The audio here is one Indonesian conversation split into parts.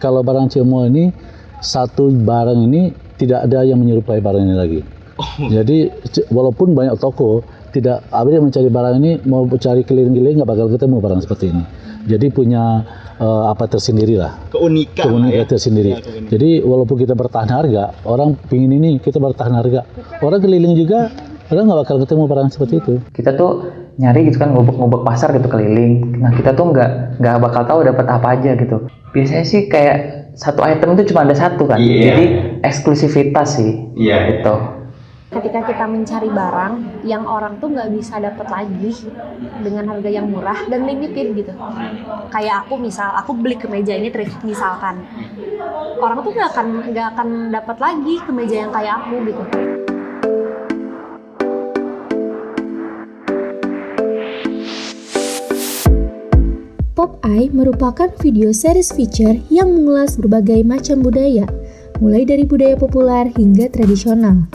kalau barang Cimol ini satu barang ini tidak ada yang menyerupai barang ini lagi. Jadi walaupun banyak toko, tidak ada yang mencari barang ini, mau cari keliling-keliling nggak bakal ketemu barang seperti ini. Jadi punya apa tersendiri lah. Keunikan tersendiri. Ya, jadi walaupun kita bertahan harga, orang pingin ini kita bertahan harga. Orang keliling juga, orang nggak bakal ketemu barang seperti itu. Kita tuh nyari gitu kan, ngobek-ngobek pasar gitu keliling. Nah kita tuh nggak bakal tahu dapat apa aja gitu. Biasanya sih kayak satu item itu cuma ada satu kan. Jadi eksklusivitas sih. Gitu. Ketika kita mencari barang yang orang tuh nggak bisa dapat lagi dengan harga yang murah dan limited gitu. Kayak aku beli kemeja ini thrift misalkan, orang tuh nggak akan dapat lagi kemeja yang kayak aku gitu. Pop Eye merupakan video series feature yang mengulas berbagai macam budaya, mulai dari budaya populer hingga tradisional.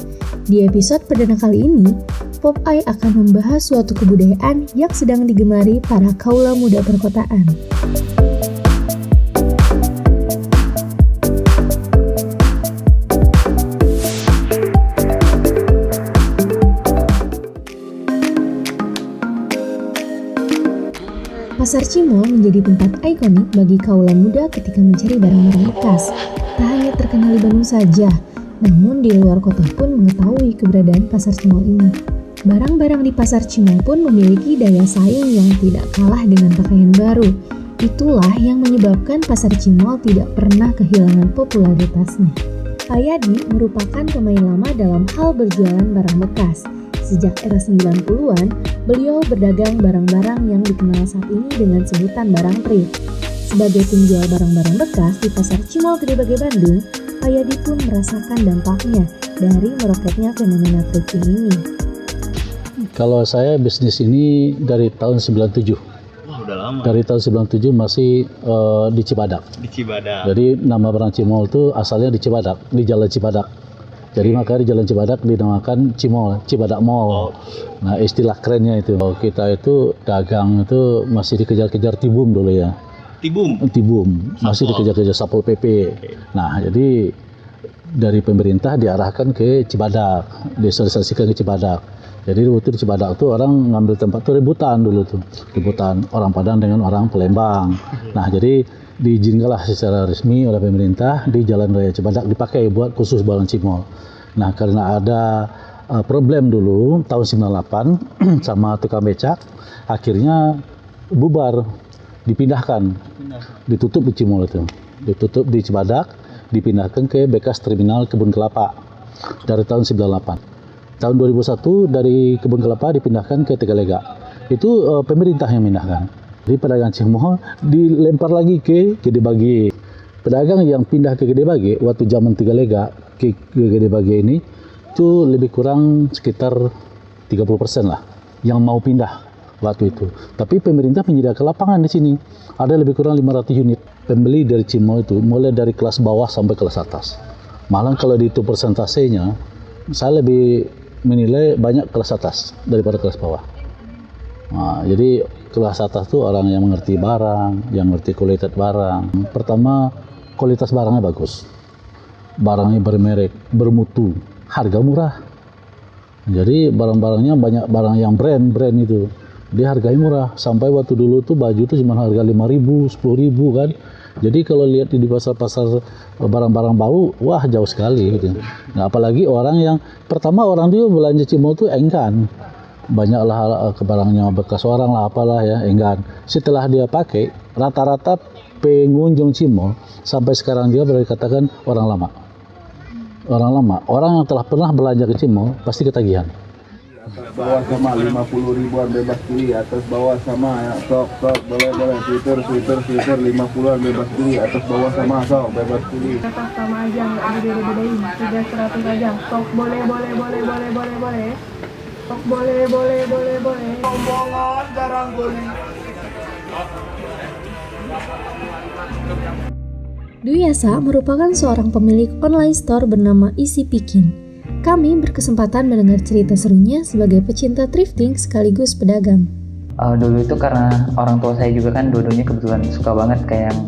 Di episode perdana kali ini, Pop Eye akan membahas suatu kebudayaan yang sedang digemari para kaula muda perkotaan. Pasar Cimol menjadi tempat ikonik bagi kaula muda ketika mencari barang-barang bekas. Tak hanya terkenal di Bandung saja, namun di luar kota pun mengetahui keberadaan Pasar Cimol ini. Barang-barang di Pasar Cimol pun memiliki daya saing yang tidak kalah dengan pakaian baru. Itulah yang menyebabkan Pasar Cimol tidak pernah kehilangan popularitasnya. Ayadi merupakan pemain lama dalam hal berjualan barang bekas. Sejak era 90-an, beliau berdagang barang-barang yang dikenal saat ini dengan sebutan barang thrift. Sebagai penjual barang-barang bekas di Pasar Cimol Gedebage Bandung, Ayadi pun merasakan dampaknya dari meroketnya fenomena thrifting ini. Kalau saya bisnis ini dari tahun 97. Wah, udah lama. Dari tahun 97 masih di Cibadak. Jadi nama barang Cimol itu asalnya di Cibadak, di Jalan Cibadak. Jadi makanya di Jalan Cibadak dinamakan Cimol, Cibadak Mall. Nah istilah kerennya itu. Kita itu dagang itu masih dikejar-kejar Tibum dulu ya. Tibum, masih dikejar-kejar Satpol PP. Nah jadi dari pemerintah diarahkan ke Cibadak, disosialisasikan ke Cibadak. Jadi waktu di Cibadak tuh orang ngambil tempat tuh rebutan dulu tuh, rebutan orang Padang dengan orang Palembang. Nah jadi diizinkanlah secara resmi oleh pemerintah di Jalan Raya Cibadak dipakai buat khusus barang Cimol. Nah karena ada problem dulu tahun 98 sama tukang becak, akhirnya bubar, dipindahkan, ditutup di Cimol itu, ditutup di Cibadak, dipindahkan ke bekas terminal Kebun Kelapa dari tahun 98. Tahun 2001 dari Kebun Kelapa dipindahkan ke Tegalega. Itu pemerintah yang pindahkan. Jadi pedagang Cimol dilempar lagi ke Gedebage. Pedagang yang pindah ke Gedebage waktu zaman Tegalega ke Gedebage ini itu lebih kurang sekitar 30% lah yang mau pindah waktu itu. Tapi pemerintah menyediakan lapangan di sini. Ada lebih kurang 500 unit pembeli dari Cimol itu mulai dari kelas bawah sampai kelas atas. Malah kalau dihitung persentasenya, saya lebih menilai banyak kelas atas daripada kelas bawah. Nah, jadi kelas atas tuh orang yang mengerti barang, yang mengerti kualitas barang. Pertama, kualitas barangnya bagus. Barangnya bermerek, bermutu, harga murah. Jadi barang-barangnya banyak barang yang brand itu. Dia harganya murah. Sampai waktu dulu tuh baju tuh cuma harga 5.000, 10.000 kan. Jadi kalau lihat di pasar-pasar barang-barang baru, wah jauh sekali gitu. Nah, apalagi orang yang pertama orang dia belanja Cimol tuh enggan. Banyaklah barangnya bekas orang lah apalah ya, enggan. Setelah dia pakai, rata-rata pengunjung Cimol sampai sekarang dia boleh dikatakan orang lama. Orang yang telah pernah belanja ke Cimol pasti ketagihan. Bawah sama 50 ribuan bebas pilih, atas bawah sama ya, sok boleh sweater 50-an bebas pilih, atas bawah sama sok bebas pilih. Atas sama aja nggak ada beda-bedain, 300 aja, sok boleh. Sok boleh. Omongan garang goli. Dwi Yasa merupakan seorang pemilik online store bernama Easy Picking. Kami berkesempatan mendengar cerita serunya sebagai pecinta thrifting sekaligus pedagang. Dulu itu karena orang tua saya juga kan dua-duanya kebetulan suka banget kayak yang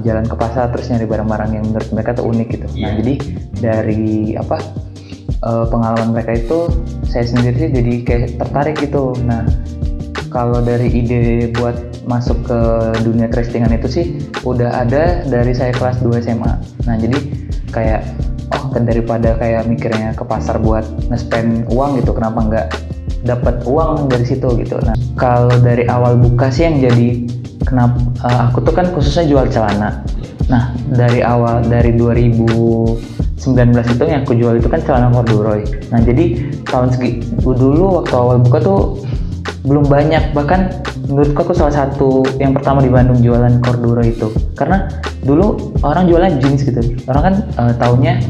jalan ke pasar terus nyari barang-barang yang menurut mereka tuh unik gitu. Nah jadi dari pengalaman mereka itu saya sendiri sih jadi kayak tertarik gitu. Nah kalau dari ide buat masuk ke dunia thriftingan itu sih udah ada dari saya kelas 2 SMA. Nah jadi kayak daripada kayak mikirnya ke pasar buat nge-spend uang gitu, kenapa nggak dapat uang dari situ gitu. Nah kalau dari awal buka sih yang jadi kenapa aku tuh kan khususnya jual celana. Nah dari 2019 itu yang aku jual itu kan celana corduroy. Nah jadi dulu waktu awal buka tuh belum banyak, bahkan menurutku aku salah satu yang pertama di Bandung jualan corduroy itu, karena dulu orang jualan jeans gitu, orang kan taunya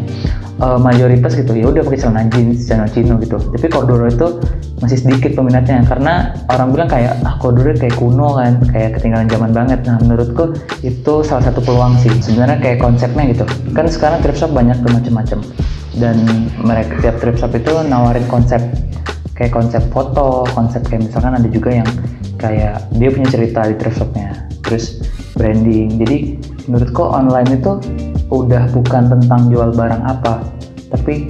mayoritas gitu ya udah pakai celana jeans, celana chino gitu, tapi corduroy itu masih sedikit peminatnya karena orang bilang kayak corduroy kayak kuno kan, kayak ketinggalan zaman banget. Nah menurutku itu salah satu peluang sih sebenarnya, kayak konsepnya gitu kan. Sekarang thrift shop banyak tuh macam-macam, dan mereka tiap thrift shop itu nawarin konsep, kayak konsep foto, konsep kayak misalkan ada juga yang kayak dia punya cerita di thrift shopnya, terus branding. Jadi menurutku online itu udah bukan tentang jual barang apa, tapi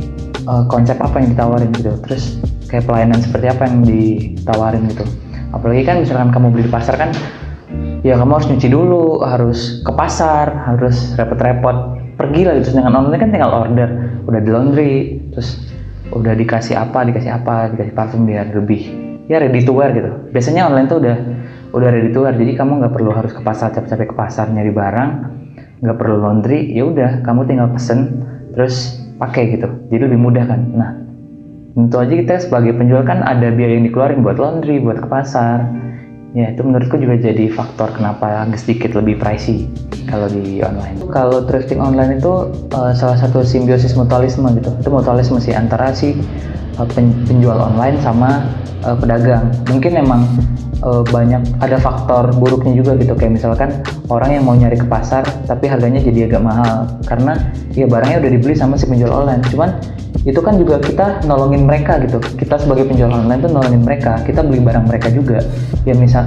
konsep apa yang ditawarin gitu, terus kayak pelayanan seperti apa yang ditawarin gitu. Apalagi kan misalkan kamu beli di pasar kan ya kamu harus nyuci dulu, harus ke pasar, harus repot-repot pergi lah gitu. Dengan online kan tinggal order, udah di laundry, terus udah dikasih parfum biar lebih ya ready to wear gitu. Biasanya online tuh udah ready to wear, jadi kamu nggak perlu harus ke pasar, capek-capek ke pasar nyari barang, nggak perlu laundry, ya udah kamu tinggal pesen terus pakai gitu, jadi lebih mudah kan. Nah tentu aja kita sebagai penjual kan ada biaya yang dikeluarin buat laundry, buat ke pasar. Ya itu menurutku juga jadi faktor kenapa agak sedikit lebih pricey kalau di online. Kalau thrifting online itu salah satu simbiosis mutualisme gitu. Itu mutualisme sih antara penjual online sama pedagang. Mungkin emang banyak ada faktor buruknya juga gitu, kayak misalkan orang yang mau nyari ke pasar tapi harganya jadi agak mahal karena ya barangnya udah dibeli sama si penjual online. Cuman itu kan juga kita nolongin mereka gitu, kita sebagai penjual online tuh nolongin mereka, kita beli barang mereka juga ya misal,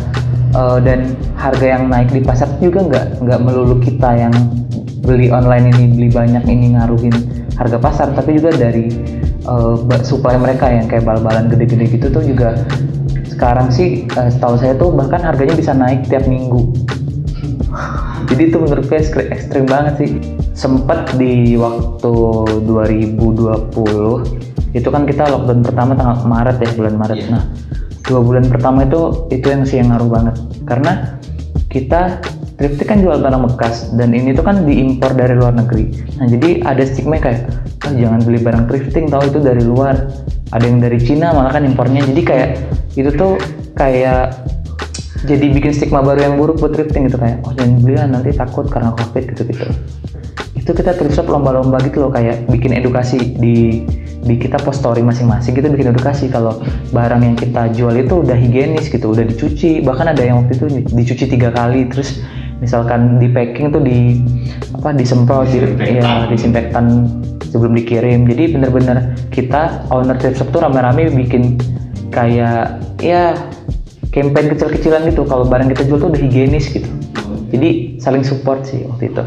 dan harga yang naik di pasar juga nggak melulu kita yang beli online ini beli banyak ini ngaruhin harga pasar, tapi juga dari supply mereka yang kayak bal-balan gede-gede gitu tuh juga sekarang sih setahu saya tuh bahkan harganya bisa naik tiap minggu. Jadi itu menurut saya ekstrim banget sih. Sempet di waktu 2020 itu kan kita lockdown pertama tanggal Maret ya, bulan Maret. Yeah. Nah 2 bulan pertama itu yang ngaruh banget, karena kita thrifting kan jual barang bekas dan ini tuh kan diimpor dari luar negeri. Nah jadi ada stigma kayak jangan beli barang thrifting, tahu itu dari luar, ada yang dari Cina malah kan impornya. Jadi kayak itu tuh kayak jadi bikin stigma baru yang buruk buat thrifting gitu, kayak jangan beli lah nanti takut karena covid gitu. Itu kita thrift shop lomba-lomba gitu loh, kayak bikin edukasi di kita post story masing-masing, kita bikin edukasi kalau barang yang kita jual itu udah higienis gitu, udah dicuci, bahkan ada yang waktu itu dicuci 3 kali, terus misalkan di packing tuh disemprot disinfektan sebelum dikirim. Jadi bener-bener kita owner thrift shop tuh rame-rame bikin kayak ya campaign kecil-kecilan gitu kalau barang kita jual tuh udah higienis gitu. Jadi saling support sih waktu itu.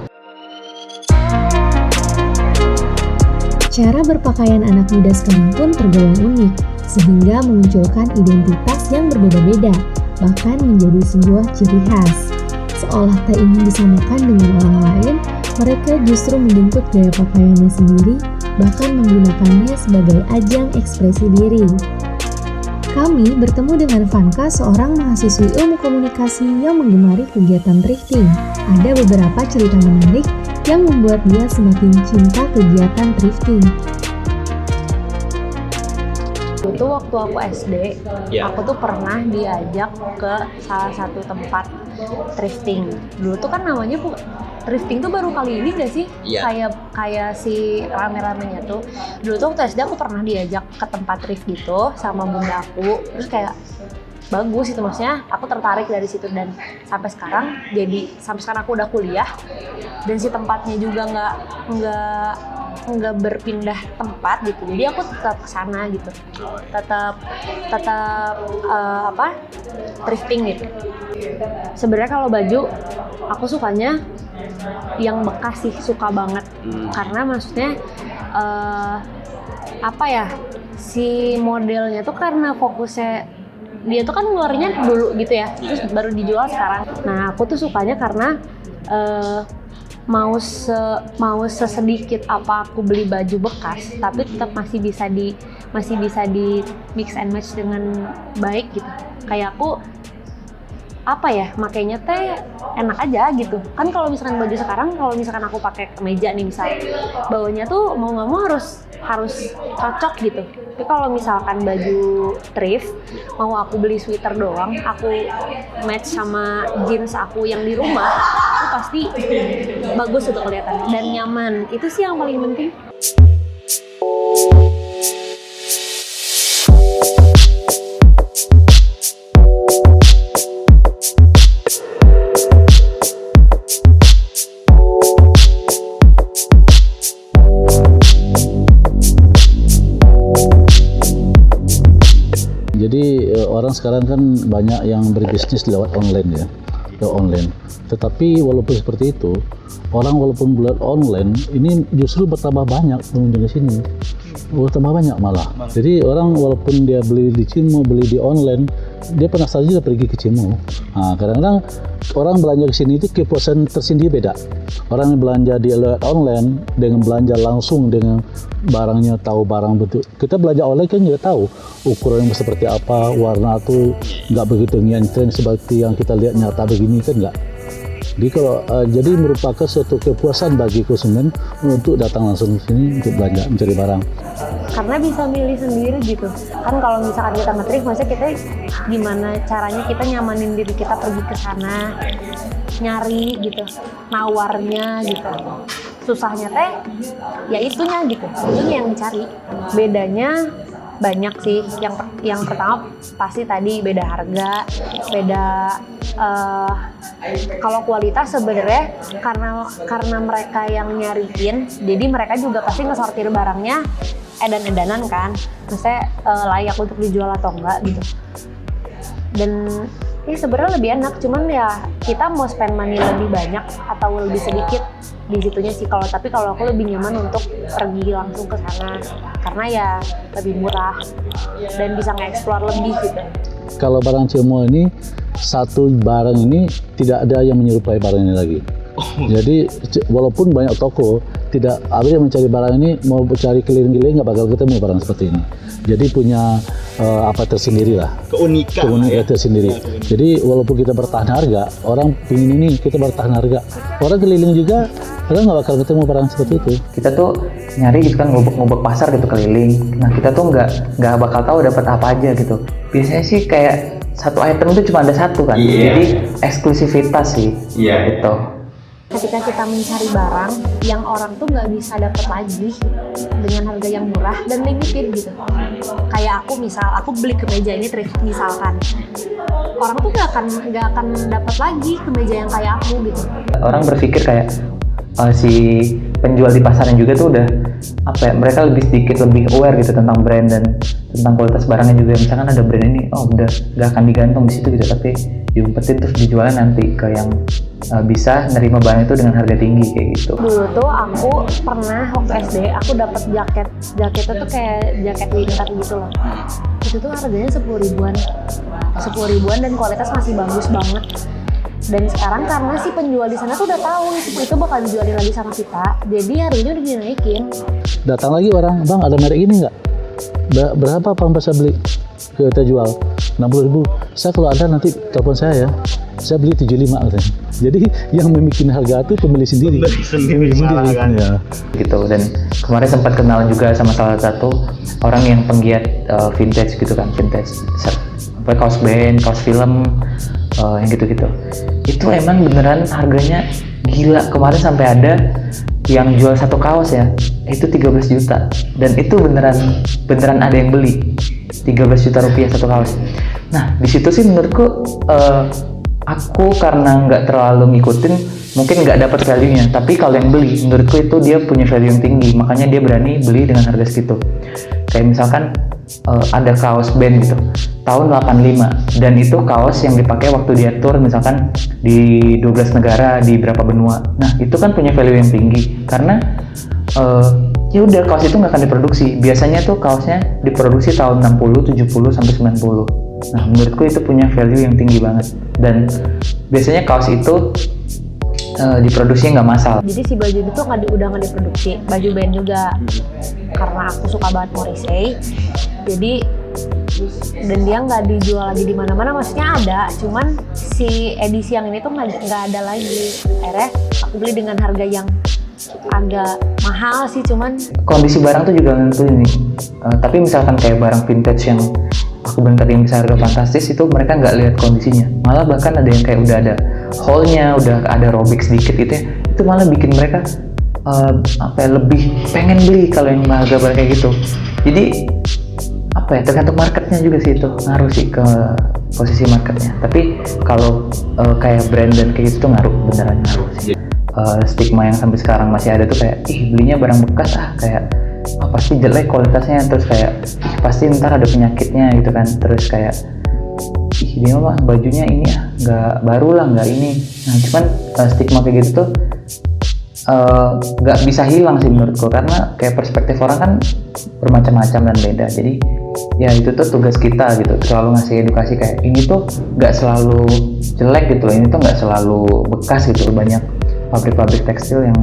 Cara berpakaian anak muda sekarang pun tergolong unik, sehingga memunculkan identitas yang berbeda-beda, bahkan menjadi sebuah ciri khas. Seolah tak ingin disamakan dengan orang lain, mereka justru membentuk gaya pakaiannya sendiri, bahkan menggunakannya sebagai ajang ekspresi diri. Kami bertemu dengan Vanka, seorang mahasiswi ilmu komunikasi yang menggemari kegiatan thrifting. Ada beberapa cerita menarik yang membuat dia semakin cinta kegiatan thrifting. Itu waktu aku SD, aku tuh pernah diajak ke salah satu tempat thrifting. Dulu tuh kan namanya thrifting tuh baru kali ini gak sih? Kayak si rame-ramenya tuh. Dulu tuh waktu SD aku pernah diajak ke tempat thrift gitu sama bunda aku. Terus kayak bagus itu, maksudnya aku tertarik dari situ, dan sampai sekarang aku udah kuliah dan si tempatnya juga nggak berpindah tempat gitu, jadi aku tetap kesana gitu, tetap thrifting gitu. Sebenarnya kalau baju aku sukanya yang bekas sih, suka banget. Karena maksudnya apa ya, si modelnya tuh karena fokusnya dia tuh kan ngeluarinnya dulu gitu ya, terus baru dijual sekarang. Nah aku tuh sukanya karena mau sesedikit apa aku beli baju bekas, tapi tetap masih bisa di mix and match dengan baik gitu. Kayak aku apa ya, makainya teh enak aja gitu. Kan kalau misalkan baju sekarang, kalau misalkan aku pakai kemeja nih misal, bawahnya tuh mau nggak mau harus cocok gitu. Tapi kalau misalkan baju thrift, mau aku beli sweater doang, aku match sama jeans aku yang di rumah, itu pasti bagus untuk kelihatan dan nyaman. Itu sih yang paling penting. Jadi orang sekarang kan banyak yang berbisnis lewat online ya, lewat online. Tetapi walaupun seperti itu, orang walaupun lewat online ini justru bertambah banyak pengunjung di sini, bertambah banyak malah. Jadi orang walaupun dia beli di Cimo, beli di online, dia penasaran juga pergi ke Cimo. Nah, kadang-kadang orang belanja ke sini itu kepuasan tersendiri beda. Orang yang belanja di lewat online dengan belanja langsung dengan barangnya, tahu barang betul. Kita belanja online kan juga tahu ukurannya seperti apa, warna tuh nggak begitu nyentreng seperti yang kita lihat nyata begini kan nggak. Jadi kalau jadi merupakan suatu kepuasan bagi konsumen untuk datang langsung ke sini untuk belanja mencari barang. Karena bisa milih sendiri gitu. Kan kalau misalkan kita nge-thrift, maksudnya kita gimana caranya kita nyamanin diri kita pergi ke sana, nyari gitu, nawarnya gitu. Susahnya teh ya itunya gitu, itunya yang dicari. Bedanya banyak sih. Yang pertama pasti tadi beda harga, beda kalau kualitas sebenarnya karena mereka yang nyariin, jadi mereka juga pasti ngesortir barangnya edan-edanan kan, maksudnya layak untuk dijual atau enggak gitu. Dan ini sebenarnya lebih enak, cuman ya kita mau spend money lebih banyak atau lebih sedikit di situnya sih. Tapi kalau aku lebih nyaman untuk pergi langsung ke sana karena ya lebih murah dan bisa nge-explore lebih gitu. Kalau barang Cimo ini, satu barang ini tidak ada yang menyerupai barang ini lagi. Jadi walaupun banyak toko, tidak ada yang mencari barang ini, mau cari keliling-keliling nggak bakal ketemu barang seperti ini. Jadi punya apa tersendiri lah, keunikan tersendiri. Jadi walaupun kita bertahan harga, orang pingin ini kita bertahan harga, orang keliling juga orang nggak bakal ketemu barang seperti itu. Kita tuh nyari gitu kan, ngubek pasar gitu keliling. Nah kita tuh nggak bakal tahu dapat apa aja gitu. Biasanya sih kayak satu item itu cuma ada satu kan, jadi eksklusivitas sih. Gitu. Ketika kita mencari barang yang orang tuh nggak bisa dapat lagi dengan harga yang murah dan limited gitu. Kayak aku beli kemeja ini thrift misalkan, orang tuh nggak akan dapat lagi kemeja yang kayak aku gitu. Orang berpikir kayak si penjual di pasaran juga tuh udah mereka lebih aware gitu tentang brand dan tentang kualitas barangnya juga. Misalkan ada brand ini, udah nggak akan digantung di situ gitu, tapi diumpetin terus dijualnya nanti ke yang bisa nerima barang itu dengan harga tinggi kayak gitu. Dulu tuh aku pernah waktu SD aku dapat jaketnya tuh kayak jaket winter gitu loh. Itu tuh harganya 10 ribuan dan kualitas masih bagus banget. Dan sekarang karena si penjual di sana tuh udah tahu itu bakal dijualin lagi sama kita, jadi harganya udah dinaikin. Datang lagi orang, bang ada merek ini nggak? Berapa bang bisa beli? Kita jual 60.000. Saya kalau ada nanti telepon saya beli 75 katanya. Jadi yang memikirkan harga itu pemilih sendiri. Ya. Gitu. Dan kemarin sempat kenalan juga sama salah satu orang yang penggiat vintage gitu kan, vintage kaos band, kaos film, yang gitu-gitu. Itu emang beneran harganya gila. Kemarin sampai ada yang jual satu kaos ya, itu 13 juta. Dan itu beneran ada yang beli. 13 juta rupiah satu kaos. Nah, di situ sih menurutku Aku karena nggak terlalu ngikutin, mungkin nggak dapat value-nya. Tapi kalau yang beli, menurutku itu dia punya value yang tinggi, makanya dia berani beli dengan harga segitu. Kayak misalkan ada kaos band gitu, tahun 85, dan itu kaos yang dipakai waktu dia tour misalkan di 12 negara, di berapa benua. Nah itu kan punya value yang tinggi, karena ya udah kaos itu nggak akan diproduksi. Biasanya tuh kaosnya diproduksi tahun 60, 70, sampai 90. Nah menurutku itu punya value yang tinggi banget, dan biasanya kaos itu diproduksinya nggak massal. Jadi si baju itu udah nggak diproduksi, baju band juga, karena aku suka banget Morrissey. Jadi dan dia nggak dijual lagi di mana-mana, maksudnya ada, cuman si edisi yang ini tuh nggak ada lagi. Akhirnya aku beli dengan harga yang agak mahal sih, cuman Kondisi barang tuh juga nentuin nih. Tapi misalkan kayak barang vintage yang aku bilang tadi yang bisa harga fantastis, itu mereka nggak lihat kondisinya, malah bahkan ada yang kayak udah ada hole-nya, udah ada robek sedikit gitu ya, itu malah bikin mereka lebih pengen beli kalau yang harga barang kayak gitu. Jadi tergantung marketnya juga sih, itu ngaruh sih ke posisi marketnya. Tapi kalau kayak brand dan kayak gitu tuh beneran ngaruh sih. Stigma yang sampai sekarang masih ada tuh kayak belinya barang bekas kayak pasti jelek kualitasnya, terus kayak pasti ntar ada penyakitnya gitu kan, terus kayak dia mah bajunya ini nggak baru lah, nggak ini. Nah cuman stigma kayak gitu tuh nggak bisa hilang sih menurutku, karena kayak perspektif orang kan bermacam-macam dan beda. Jadi ya itu tuh tugas kita gitu, selalu ngasih edukasi kayak ini tuh nggak selalu jelek gitu, ini tuh nggak selalu bekas gitu. Banyak pabrik-pabrik tekstil yang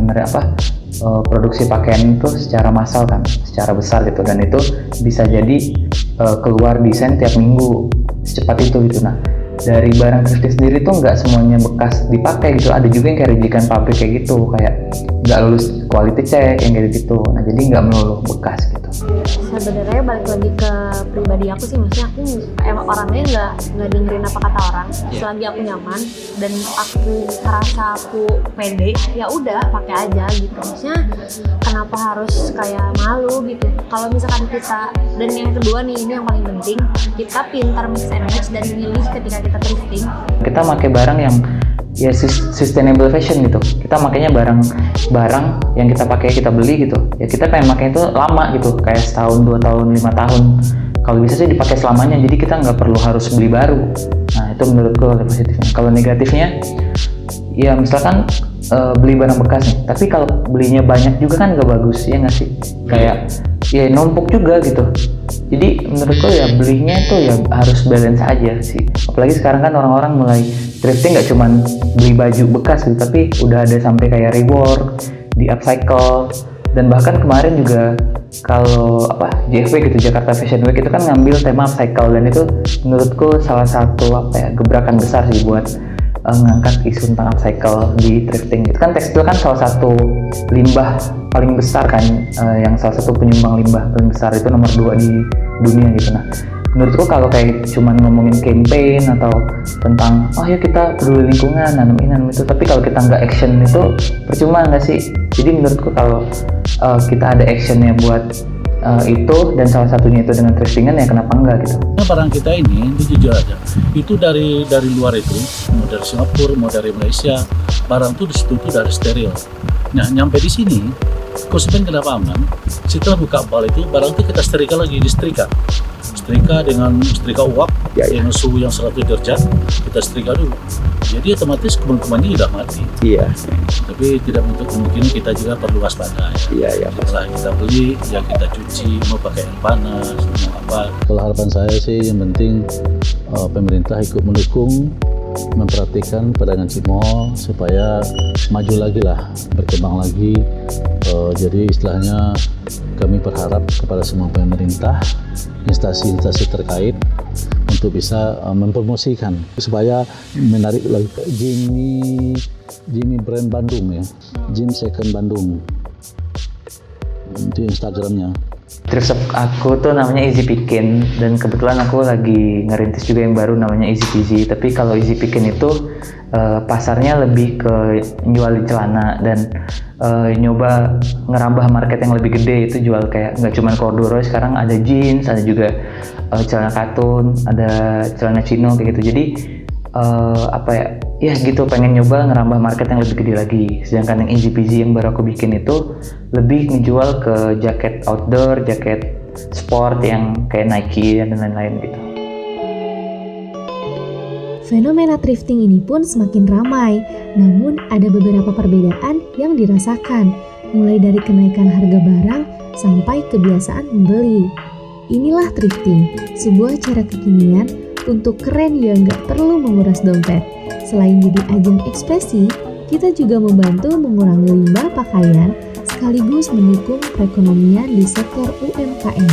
produksi pakaian itu secara massal kan, secara besar gitu, dan itu bisa jadi keluar desain tiap minggu secepat itu gitu. Nah dari barang thrifting sendiri tuh nggak semuanya bekas dipakai gitu, ada juga yang kayak rujukan pabrik kayak gitu, kayak nggak lulus quality check yang kayak gitu. Nah jadi nggak melulu bekas gitu. sebenarnya balik lagi ke pribadi aku sih, maksudnya aku emang orangnya nggak dengerin apa kata orang. Selagi aku nyaman dan aku ngerasa aku pede, ya udah pakai aja gitu. Maksudnya kenapa harus kayak malu gitu? Kalau misalkan kita, dan yang kedua nih, ini yang paling penting, kita pintar mix and match dan milih ketika kita thrifting. Kita pakai barang yang ya sustainable fashion gitu. Kita makanya barang yang kita pakai, kita beli gitu ya, kita pengen pakai itu lama gitu, kayak setahun, 2 tahun, 5 tahun, kalau bisa sih dipakai selamanya. Jadi kita nggak perlu harus beli baru. Nah itu menurutku positifnya. Kalau negatifnya ya misalkan beli barang bekas nih, tapi kalau belinya banyak juga kan nggak bagus, ya nggak sih? Kayak ya numpuk juga gitu. Jadi menurutku ya belinya itu ya harus balance aja sih. Apalagi sekarang kan orang-orang mulai thrifting nggak cuman beli baju bekas gitu, tapi udah ada sampai kayak rework, di upcycle, dan bahkan kemarin juga kalau JFW gitu, Jakarta Fashion Week, itu kan ngambil tema upcycle, dan itu menurutku salah satu gebrakan besar sih buat ngangkat isu tentang upcycle di thrifting. Itu kan tekstil kan salah satu limbah paling besar kan, yang salah satu penyumbang limbah paling besar, itu nomor 2 di dunia gitu. Nah menurutku kalau kayak cuman ngomongin campaign atau tentang ya kita peduli lingkungan, nanam ini nanam itu, tapi kalau kita nggak action itu percuma nggak sih? Jadi menurutku kalau kita ada actionnya buat itu, dan salah satunya itu dengan thriftingan, ya kenapa enggak gitu. Nah, barang kita ini jujur aja, itu dari luar itu, mau dari Singapura, mau dari Malaysia, barang tuh di situ tuh dari steril. Nah nyampe di sini, konsumen kenapa aman? Setelah buka bal itu, barang itu kita setrika lagi, disetrika dengan setrika uap dengan suhu yang 100 derajat, kita setrika dulu. Jadi otomatis kuman-kumannya udah mati. Iya. Tapi tidak menutup kemungkinan kita juga perlu waspada. Iya. Setelah kita beli, ya kita cuci, mau pakai air panas, mau apa. Kalau harapan saya sih yang penting pemerintah ikut mendukung, memperhatikan pedagang cimol supaya maju lagi lah, berkembang lagi. Jadi istilahnya kami berharap kepada semua pemerintah, instansi-instansi terkait untuk bisa mempromosikan supaya menarik lagi. Jimmy Brand Bandung ya, Jim Second Bandung, itu Instagramnya. Thrift shop aku tuh namanya Easy Pickin, dan kebetulan aku lagi ngerintis juga yang baru namanya Easy Peasy. Tapi kalau Easy Pickin itu pasarnya lebih ke jual celana, dan nyoba ngerambah market yang lebih gede, itu jual kayak nggak cuma corduroy, sekarang ada jeans, ada juga celana katun, ada celana chino kayak gitu. Jadi ya gitu, pengen nyoba ngerambah market yang lebih gede lagi. Sedangkan yang easy peasy yang baru aku bikin itu lebih ngejual ke jaket outdoor, jaket sport yang kayak Nike dan lain-lain gitu. Fenomena thrifting ini pun semakin ramai, namun ada beberapa perbedaan yang dirasakan, mulai dari kenaikan harga barang sampai kebiasaan membeli. Inilah thrifting, sebuah cara kekinian untuk keren yang nggak perlu menguras dompet. Selain jadi ajang ekspresi, kita juga membantu mengurangi limbah pakaian sekaligus mendukung perekonomian di sektor UMKM.